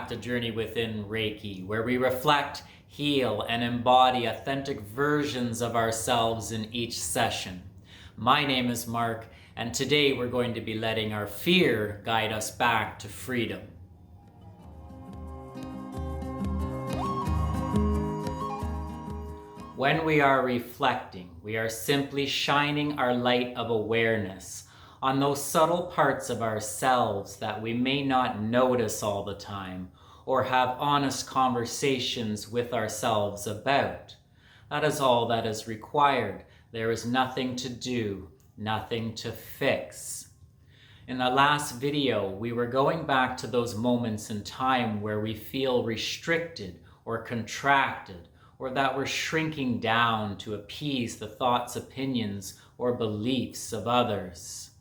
back to Journey Within Reiki, where we reflect, heal, and embody authentic versions of ourselves in each session. My name is Mark, and today we're going to be letting our fear guide us back to freedom. When we are reflecting, we are simply shining our light of awareness on those subtle parts of ourselves that we may not notice all the time or have honest conversations with ourselves about. That is all that is required. There is nothing to do, nothing to fix. In the last video, we were going back to those moments in time where we feel restricted or contracted, or that we're shrinking down to appease the thoughts, opinions, or beliefs of others.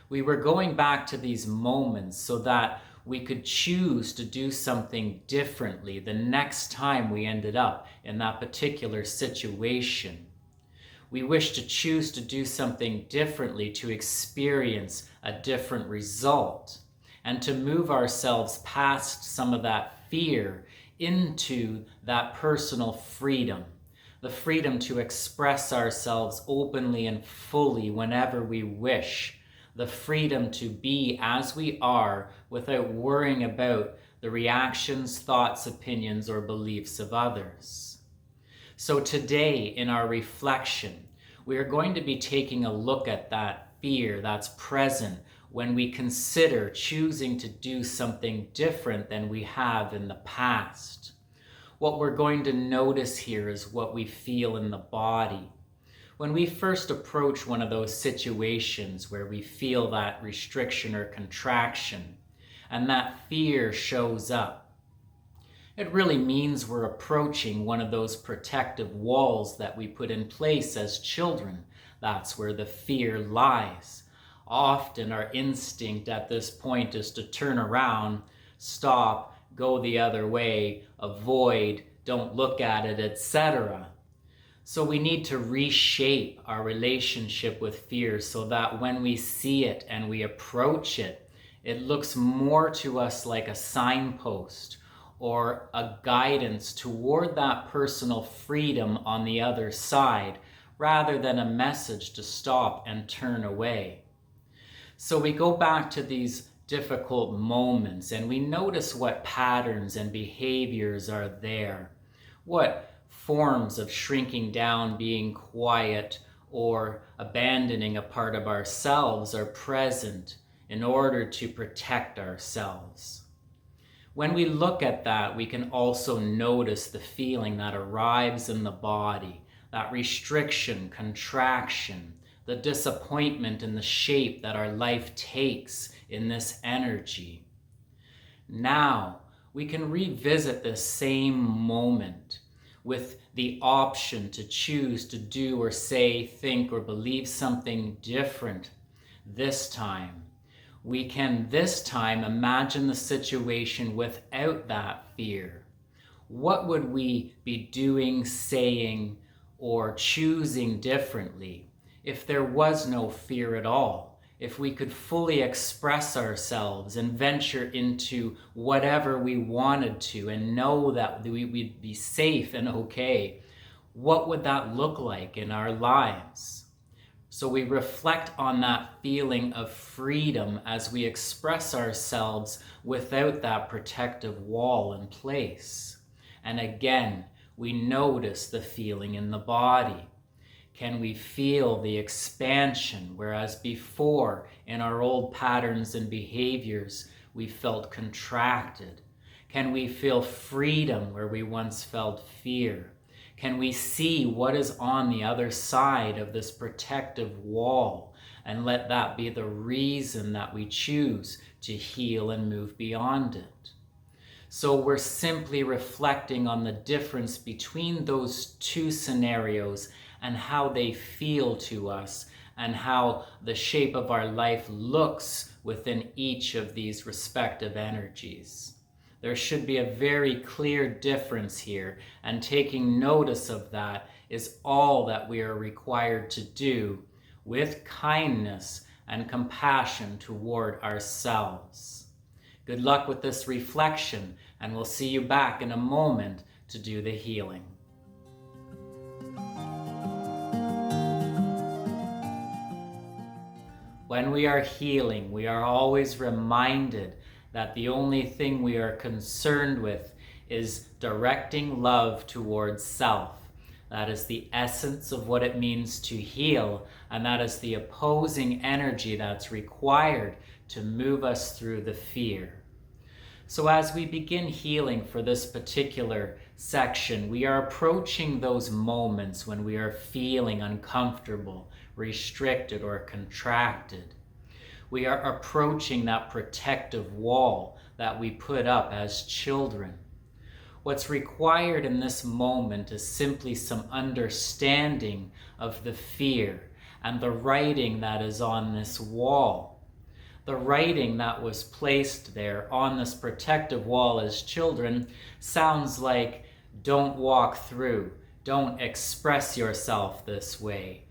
We were going back to these moments so that we could choose to do something differently the next time we ended up in that particular situation. We wish to choose to do something differently to experience a different result and to move ourselves past some of that fear into that personal freedom, the freedom to express ourselves openly and fully whenever we wish, the freedom to be as we are without worrying about the reactions, thoughts, opinions, or beliefs of others. So today in our reflection, we are going to be taking a look at that fear that's present when we consider choosing to do something different than we have in the past. What we're going to notice here is what we feel in the body. When we first approach one of those situations where we feel that restriction or contraction, and that fear shows up, it really means we're approaching one of those protective walls that we put in place as children. That's where the fear lies. Often our instinct at this point is to turn around, stop, go the other way, avoid, don't look at it, etc. So we need to reshape our relationship with fear so that when we see it and we approach it, it looks more to us like a signpost or a guidance toward that personal freedom on the other side, rather than a message to stop and turn away. So we go back to these difficult moments and we notice what patterns and behaviors are there, what forms of shrinking down, being quiet, or abandoning a part of ourselves are present in order to protect ourselves. When we look at that, we can also notice the feeling that arrives in the body, that restriction, contraction, the disappointment in the shape that our life takes in this energy. Now, we can revisit this same moment with the option to choose to do or say, think, or believe something different this time. We can this time imagine the situation without that fear. What would we be doing, saying, or choosing differently if there was no fear at all? If we could fully express ourselves and venture into whatever we wanted to and know that we'd be safe and okay, what would that look like in our lives? So we reflect on that feeling of freedom as we express ourselves without that protective wall in place. And again, we notice the feeling in the body. Can we feel the expansion, whereas before, in our old patterns and behaviors, we felt contracted? Can we feel freedom where we once felt fear? Can we see what is on the other side of this protective wall and let that be the reason that we choose to heal and move beyond it? So we're simply reflecting on the difference between those two scenarios and how they feel to us and how the shape of our life looks within each of these respective energies. There should be a very clear difference here, and taking notice of that is all that we are required to do with kindness and compassion toward ourselves. Good luck with this reflection, and we'll see you back in a moment to do the healing. When we are healing, we are always reminded that the only thing we are concerned with is directing love towards self. That is the essence of what it means to heal, and that is the opposing energy that's required to move us through the fear. So as we begin healing for this particular section, we are approaching those moments when we are feeling uncomfortable, restricted, or contracted. We are approaching that protective wall that we put up as children. What's required in this moment is simply some understanding of the fear and the writing that is on this wall. The writing that was placed there on this protective wall as children sounds like, don't walk through, don't express yourself this way,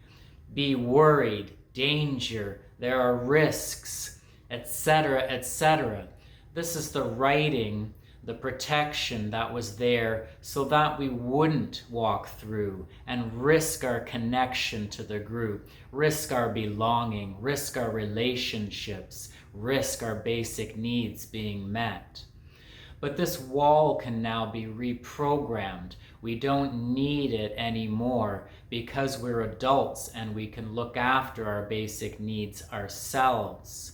be worried, danger, there are risks, etc., etc. This is the writing, the protection that was there so that we wouldn't walk through and risk our connection to the group, risk our belonging, risk our relationships, risk our basic needs being met. But this wall can now be reprogrammed. We don't need it anymore because we're adults and we can look after our basic needs ourselves.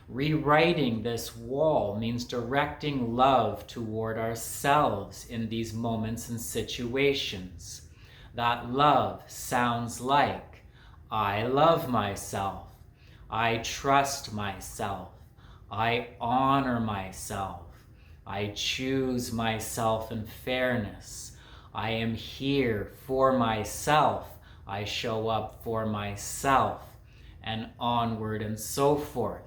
Rewriting this wall means directing love toward ourselves in these moments and situations. That love sounds like, I love myself, I trust myself, I honor myself, I choose myself in fairness, I am here for myself, I show up for myself, and onward and so forth.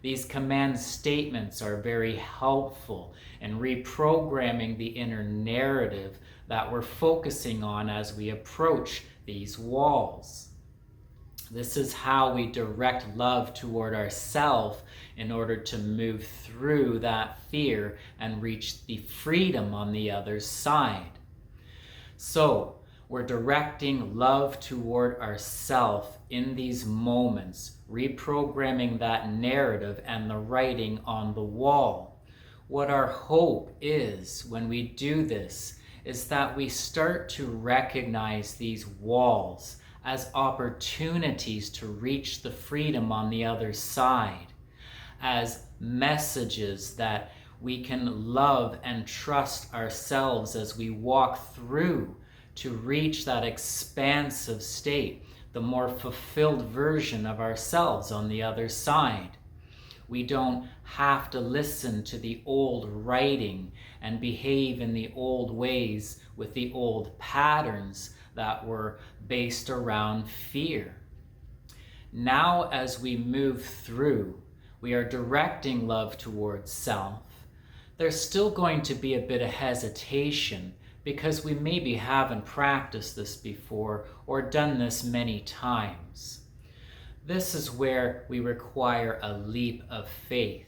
These command statements are very helpful in reprogramming the inner narrative that we're focusing on as we approach these walls. This is how we direct love toward ourselves in order to move through that fear and reach the freedom on the other side. So, we're directing love toward ourselves in these moments, reprogramming that narrative and the writing on the wall. What our hope is when we do this is that we start to recognize these walls as opportunities to reach the freedom on the other side, as messages that we can love and trust ourselves as we walk through to reach that expansive state, the more fulfilled version of ourselves on the other side. We don't have to listen to the old writing and behave in the old ways with the old patterns that were based around fear. Now, as we move through, we are directing love towards self. There's still going to be a bit of hesitation because we maybe haven't practiced this before or done this many times. This is where we require a leap of faith.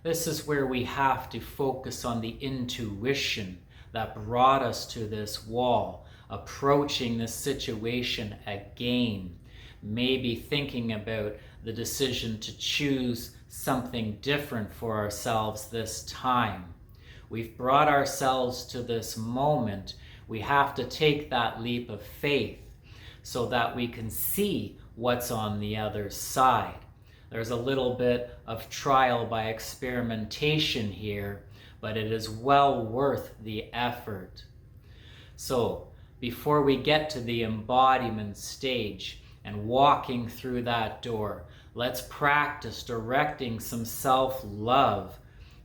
This is where we have to focus on the intuition that brought us to this wall, approaching this situation again, maybe thinking about the decision to choose something different for ourselves this time. We've brought ourselves to this moment. We have to take that leap of faith so that we can see what's on the other side. There's a little bit of trial by experimentation here, but it is well worth the effort. So, before we get to the embodiment stage and walking through that door, let's practice directing some self-love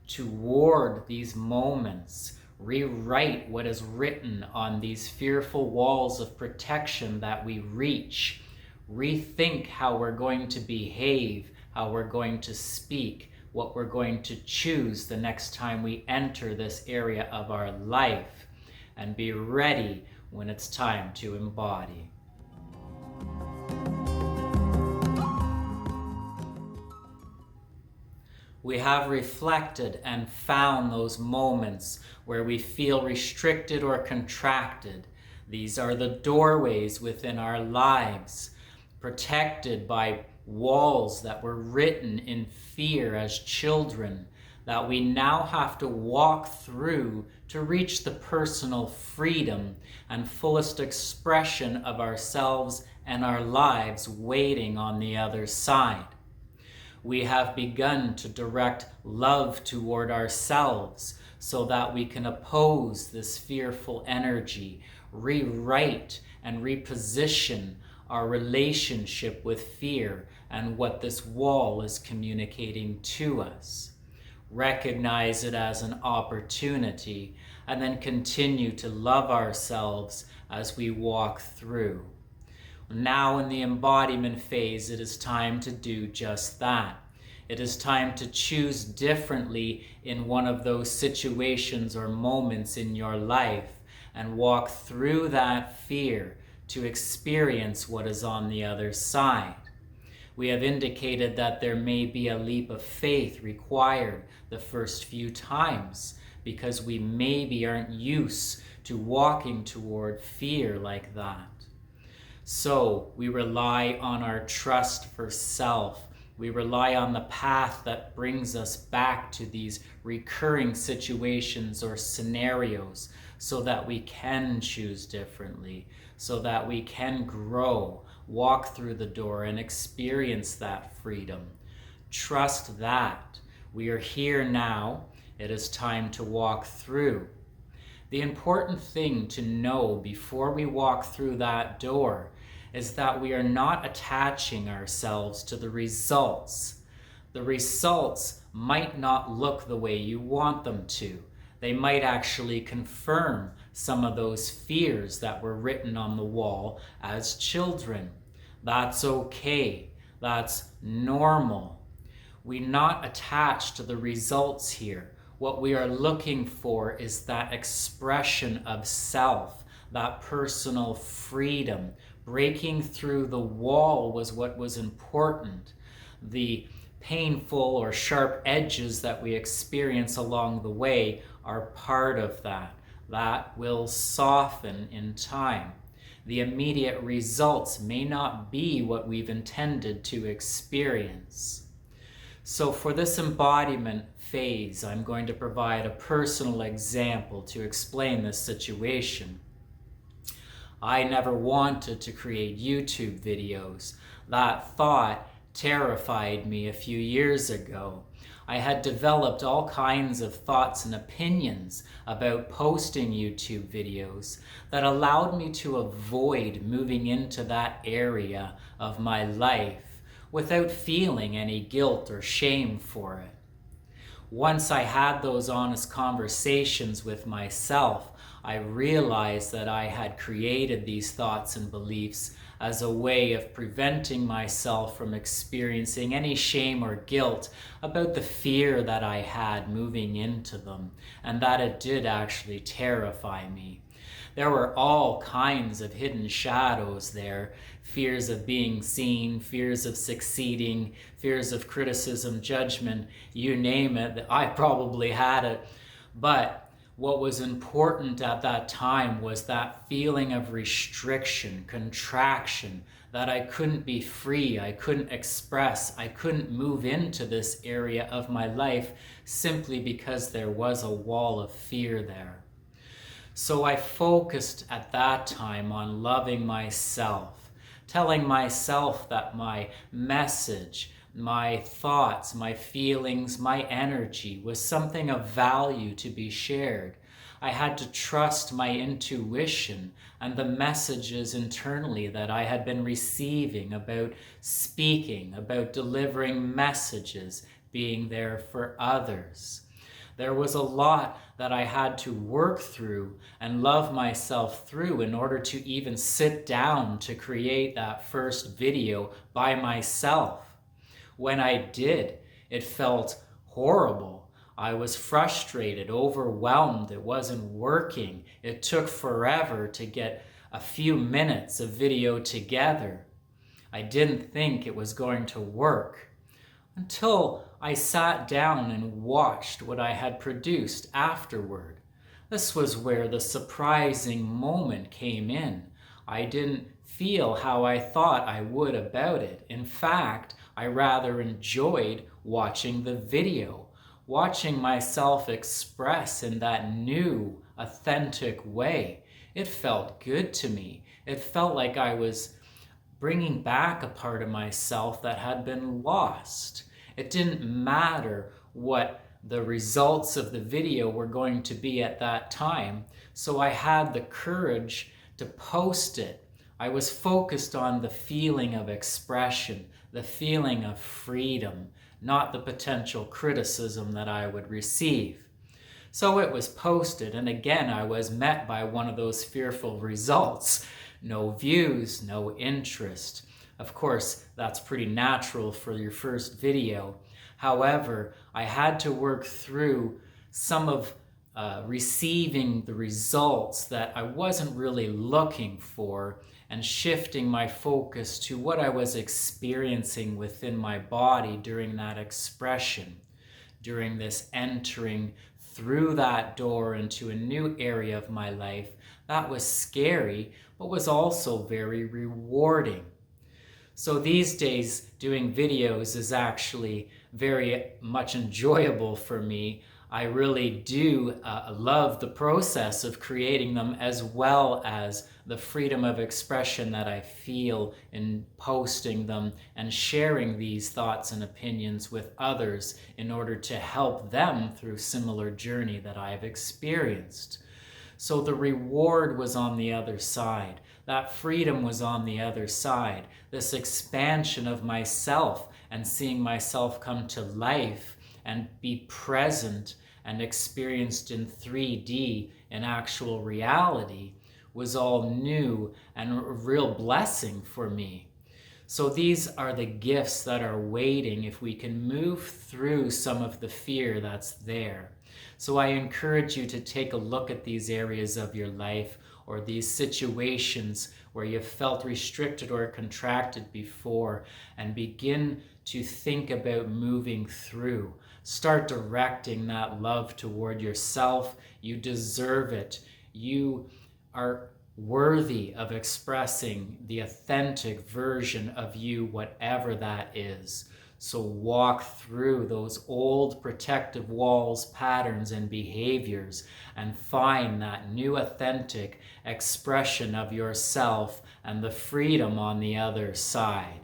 toward these moments. Rewrite what is written on these fearful walls of protection that we reach. Rethink how we're going to behave, how we're going to speak, what we're going to choose the next time we enter this area of our life, and be ready when it's time to embody. We have reflected and found those moments where we feel restricted or contracted. These are the doorways within our lives, protected by walls that were written in fear as children, that we now have to walk through to reach the personal freedom and fullest expression of ourselves and our lives waiting on the other side. We have begun to direct love toward ourselves so that we can oppose this fearful energy, rewrite and reposition our relationship with fear and what this wall is communicating to us. Recognize it as an opportunity, and then continue to love ourselves as we walk through. Now in the embodiment phase, it is time to do just that. It is time to choose differently in one of those situations or moments in your life and walk through that fear to experience what is on the other side. We have indicated that there may be a leap of faith required the first few times because we maybe aren't used to walking toward fear like that. So we rely on our trust for self. We rely on the path that brings us back to these recurring situations or scenarios so that we can choose differently, so that we can grow, walk through the door and experience that freedom. Trust that. We are here now. It is time to walk through. The important thing to know before we walk through that door is that we are not attaching ourselves to the results. The results might not look the way you want them to. They might actually confirm some of those fears that were written on the wall as children. That's okay. That's normal. We're not attached to the results here. What we are looking for is that expression of self, that personal freedom. Breaking through the wall was what was important. The painful or sharp edges that we experience along the way are part of that. That will soften in time. The immediate results may not be what we've intended to experience. So for this embodiment phase, I'm going to provide a personal example to explain this situation. I never wanted to create YouTube videos. That thought terrified me a few years ago. I had developed all kinds of thoughts and opinions about posting YouTube videos that allowed me to avoid moving into that area of my life without feeling any guilt or shame for it. Once I had those honest conversations with myself, I realized that I had created these thoughts and beliefs as a way of preventing myself from experiencing any shame or guilt about the fear that I had moving into them, and that it did actually terrify me. There were all kinds of hidden shadows there, fears of being seen, fears of succeeding, fears of criticism, judgment, you name it. I probably had it. But what was important at that time was that feeling of restriction, contraction, that I couldn't be free, I couldn't express, I couldn't move into this area of my life simply because there was a wall of fear there. So I focused at that time on loving myself, telling myself that my message, my thoughts, my feelings, my energy was something of value to be shared. I had to trust my intuition and the messages internally that I had been receiving about speaking, about delivering messages, being there for others. There was a lot that I had to work through and love myself through in order to even sit down to create that first video by myself. When I did, it felt horrible. I was frustrated, overwhelmed. It wasn't working. It took forever to get a few minutes of video together. I didn't think it was going to work until I sat down and watched what I had produced afterward. This was where the surprising moment came in. I didn't feel how I thought I would about it. In fact, I rather enjoyed watching the video, watching myself express in that new, authentic way. It felt good to me. It felt like I was bringing back a part of myself that had been lost. It didn't matter what the results of the video were going to be at that time, so I had the courage to post it. I was focused on the feeling of expression, the feeling of freedom, not the potential criticism that I would receive. So it was posted, and again I was met by one of those fearful results. No views, no interest. Of course, that's pretty natural for your first video. However, I had to work through some of receiving the results that I wasn't really looking for, and shifting my focus to what I was experiencing within my body during that expression, during this entering through that door into a new area of my life that was scary, but was also very rewarding. So these days, doing videos is actually very much enjoyable for me. I really do love the process of creating them, as well as the freedom of expression that I feel in posting them and sharing these thoughts and opinions with others in order to help them through similar journey that I've experienced. So the reward was on the other side. That freedom was on the other side. This expansion of myself and seeing myself come to life and be present and experienced in 3D in actual reality was all new and a real blessing for me. So these are the gifts that are waiting if we can move through some of the fear that's there. So I encourage you to take a look at these areas of your life, or these situations where you felt restricted or contracted before, and begin to think about moving through. Start directing that love toward yourself. You deserve it. You are worthy of expressing the authentic version of you, whatever that is. So walk through those old protective walls, patterns, and behaviors, and find that new authentic expression of yourself and the freedom on the other side.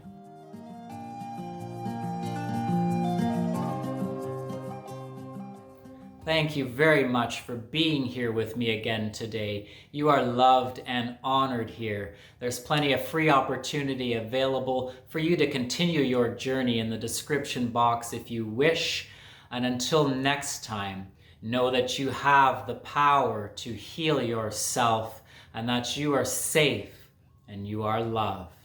Thank you very much for being here with me again today. You are loved and honored here. There's plenty of free opportunity available for you to continue your journey in the description box if you wish. And until next time, know that you have the power to heal yourself, and that you are safe and you are loved.